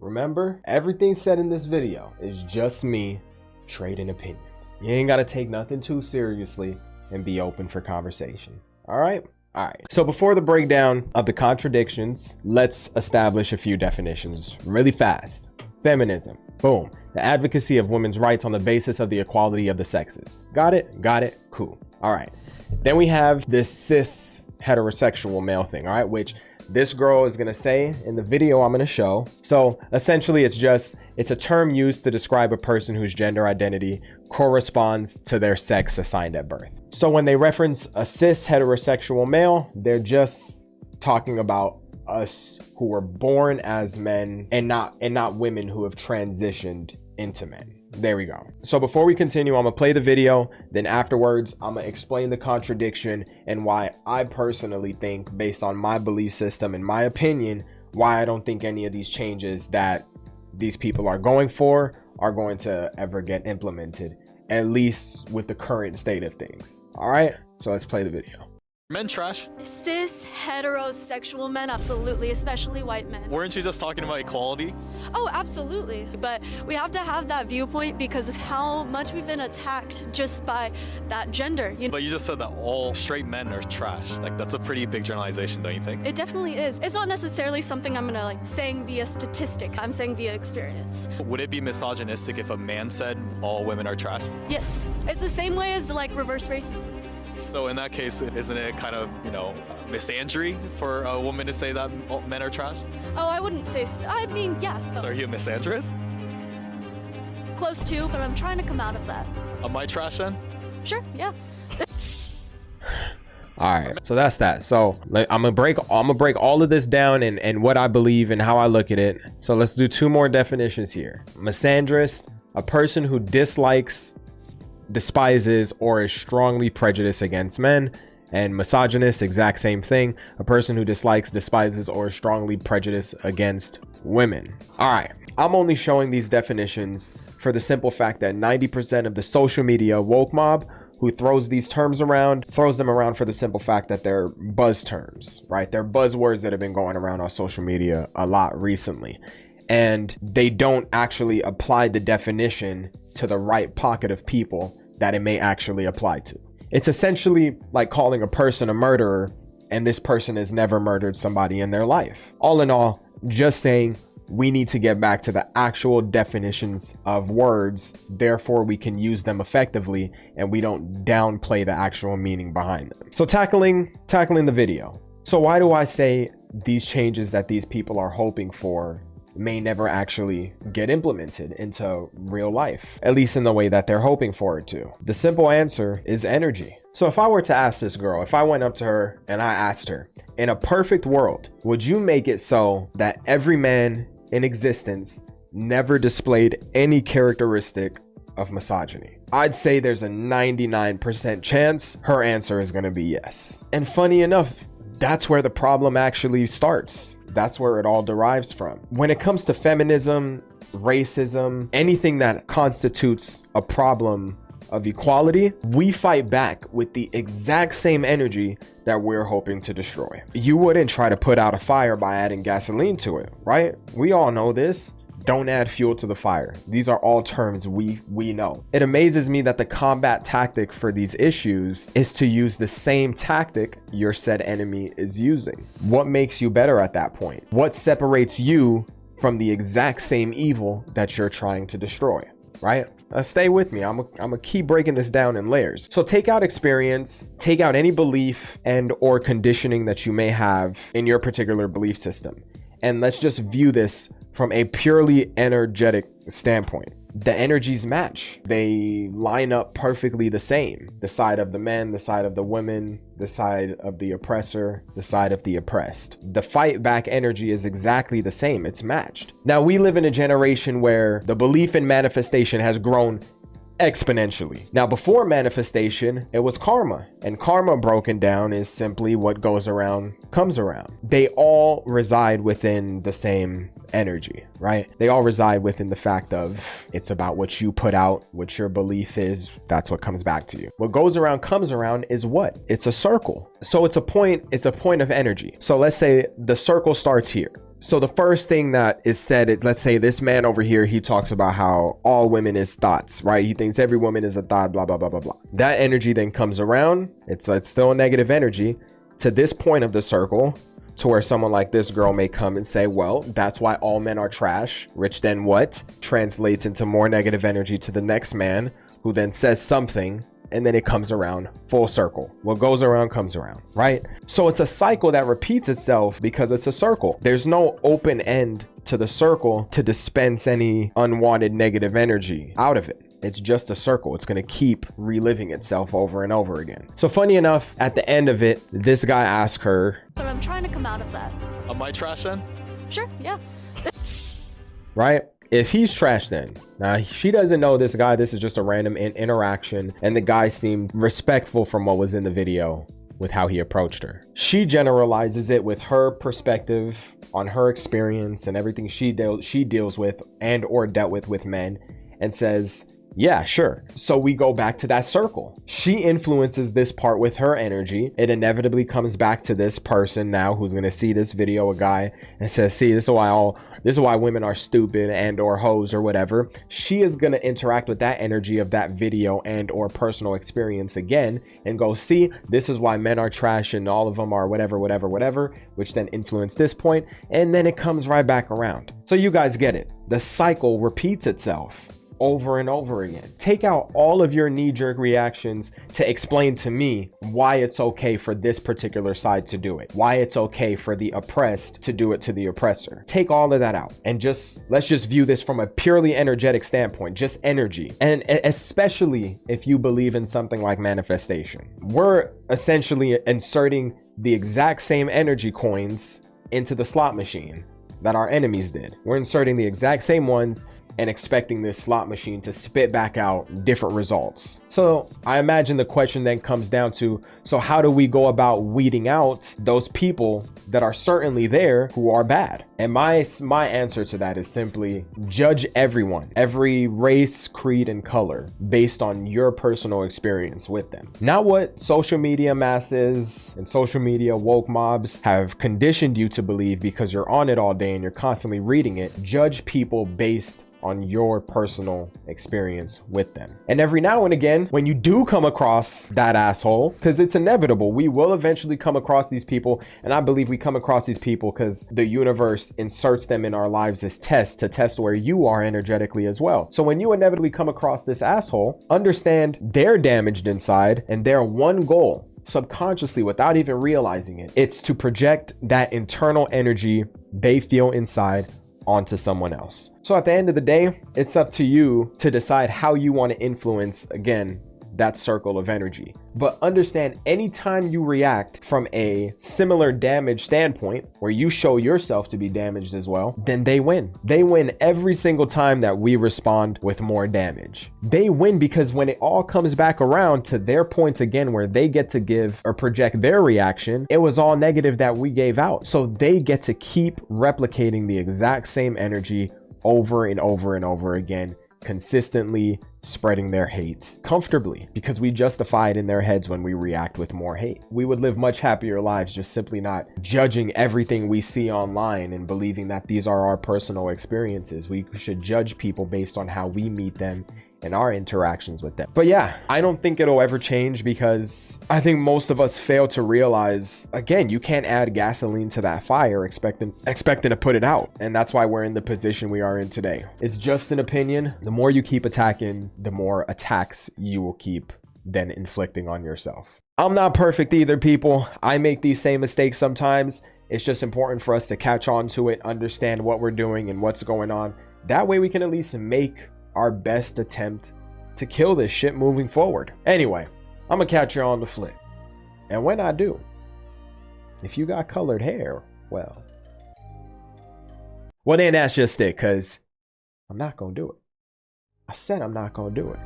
remember, everything said in this video is just me trading opinions. You ain't gotta take nothing too seriously and be open for conversation. All right. So before the breakdown of the contradictions, let's establish a few definitions really fast. Feminism. Boom. The advocacy of women's rights on the basis of the equality of the sexes. Got it? Cool. All right. Then we have this cis heterosexual male thing, all right, which this girl is going to say in the video I'm going to show. So essentially it's a term used to describe a person whose gender identity corresponds to their sex assigned at birth. So when they reference a cis heterosexual male, they're just talking about us who were born as men and not women who have transitioned into men. There we go. So before we continue, I'm gonna play the video, then afterwards I'm gonna explain the contradiction and why I personally think, based on my belief system and my opinion, why I don't think any of these changes that these people are going for are going to ever get implemented, at least with the current state of things. All right, so let's play the video. Men trash? Cis, heterosexual men, absolutely, especially white men. Weren't you just talking about equality? Oh, absolutely. But we have to have that viewpoint because of how much we've been attacked just by that gender. But you just said that all straight men are trash. Like, that's a pretty big generalization, don't you think? It definitely is. It's not necessarily something I'm gonna saying via statistics. I'm saying via experience. Would it be misogynistic if a man said all women are trash? Yes. It's the same way as like reverse racism. So in that case, isn't it kind of, misandry for a woman to say that all men are trash? Oh, I wouldn't say so. I mean, yeah. So are you a misandrist? Close to, but I'm trying to come out of that. Am I trash then? Sure, yeah. All right, so that's that. So I'm gonna break all of this down and what I believe and how I look at it. So let's do two more definitions here. Misandrist, a person who dislikes, despises, or is strongly prejudiced against men. And misogynist, exact same thing, a person who dislikes, despises, or is strongly prejudiced against women. All right, I'm only showing these definitions for the simple fact that 90% of the social media woke mob who throws these terms around throws them around for the simple fact that they're buzz terms, right? They're buzzwords that have been going around on social media a lot recently, and they don't actually apply the definition to the right pocket of people that it may actually apply to. It's essentially like calling a person a murderer and this person has never murdered somebody in their life. All in all, just saying we need to get back to the actual definitions of words, therefore we can use them effectively and we don't downplay the actual meaning behind them. So tackling the video. So why do I say these changes that these people are hoping for may never actually get implemented into real life, at least in the way that they're hoping for it to? The simple answer is energy. So if I were to ask this girl, if I went up to her and I asked her, in a perfect world, would you make it so that every man in existence never displayed any characteristic of misogyny? I'd say there's a 99% chance her answer is going to be yes. And funny enough, that's where the problem actually starts. That's where it all derives from. When it comes to feminism, racism, anything that constitutes a problem of equality, we fight back with the exact same energy that we're hoping to destroy. You wouldn't try to put out a fire by adding gasoline to it, right? We all know this. Don't add fuel to the fire. These are all terms we know. It amazes me that the combat tactic for these issues is to use the same tactic your said enemy is using. What makes you better at that point? What separates you from the exact same evil that you're trying to destroy, right? Stay with me. I'm gonna keep breaking this down in layers. So take out experience, take out any belief and or conditioning that you may have in your particular belief system. And let's just view this from a purely energetic standpoint. The energies match. They line up perfectly the same. The side of the men, the side of the women, the side of the oppressor, the side of the oppressed. The fight back energy is exactly the same. It's matched. Now, we live in a generation where the belief in manifestation has grown exponentially. Now, before manifestation, it was karma, and karma broken down is simply what goes around comes around. They all reside within the same energy, right? They all reside within the fact of it's about what you put out, what your belief is, that's what comes back to you. What goes around comes around is what? It's a circle. So it's a point of energy. So let's say the circle starts here. So the first thing that is said is, let's say this man over here, he talks about how all women is thoughts, right? He thinks every woman is a thought, blah, blah, blah, blah, blah. That energy then comes around. It's still a negative energy to this point of the circle, to where someone like this girl may come and say, well, that's why all men are trash, which then what? Translates into more negative energy to the next man, who then says something, and then it comes around full circle. What goes around comes around, right? So it's a cycle that repeats itself because it's a circle. There's no open end to the circle to dispense any unwanted negative energy out of it. It's just a circle. It's going to keep reliving itself over and over again. So funny enough, at the end of it, this guy asked her, But I'm trying to come out of that. Am I trash then? Sure, yeah. right? If he's trash, then now she doesn't know this guy. This is just a random interaction, and the guy seemed respectful from what was in the video with how he approached her. She generalizes it with her perspective on her experience and everything she deals with and or dealt with men, and says, yeah, sure. So we go back to that circle. She influences this part with her energy. It inevitably comes back to this person now who's gonna see this video, a guy, and says, see, this is why women are stupid and or hoes or whatever. She is gonna interact with that energy of that video and or personal experience again and go, see, this is why men are trash and all of them are whatever, which then influence this point, and then it comes right back around. So you guys get it. The cycle repeats itself over and over again. Take out all of your knee-jerk reactions to explain to me why it's okay for this particular side to do it, why it's okay for the oppressed to do it to the oppressor. Take all of that out and let's just view this from a purely energetic standpoint, just energy. And especially if you believe in something like manifestation, we're essentially inserting the exact same energy coins into the slot machine that our enemies did. We're inserting the exact same ones and expecting this slot machine to spit back out different results. So I imagine the question then comes down to, so how do we go about weeding out those people that are certainly there who are bad? And my answer to that is simply judge everyone, every race, creed, and color based on your personal experience with them. Not what social media masses and social media woke mobs have conditioned you to believe because you're on it all day and you're constantly reading it. Judge people based on your personal experience with them. And every now and again, when you do come across that asshole, because it's inevitable, we will eventually come across these people. And I believe we come across these people because the universe inserts them in our lives as tests to test where you are energetically as well. So when you inevitably come across this asshole, understand they're damaged inside and their one goal, subconsciously without even realizing it, it's to project that internal energy they feel inside onto someone else. So at the end of the day, it's up to you to decide how you want to influence, again, that circle of energy. But understand, anytime you react from a similar damage standpoint, where you show yourself to be damaged as well, then they win. They win every single time that we respond with more damage. They win because when it all comes back around to their points again, where they get to give or project their reaction, it was all negative that we gave out. So they get to keep replicating the exact same energy over and over and over again, consistently spreading their hate comfortably, because we justify it in their heads when we react with more hate. We would live much happier lives just simply not judging everything we see online and believing that these are our personal experiences. We should judge people based on how we meet them and our interactions with them. But yeah, I don't think it'll ever change, because I think most of us fail to realize, again, you can't add gasoline to that fire expecting to put it out. And that's why we're in the position we are in today. It's just an opinion. The more you keep attacking, the more attacks you will keep then inflicting on yourself. I'm not perfect either, people. I make these same mistakes sometimes. It's just important for us to catch on to it, understand what we're doing and what's going on. That way we can at least make our best attempt to kill this shit moving forward. Anyway, I'm gonna catch you on the flip. And when I do, if you got colored hair, well then that's just it, because I'm not gonna do it. I said I'm not gonna do it.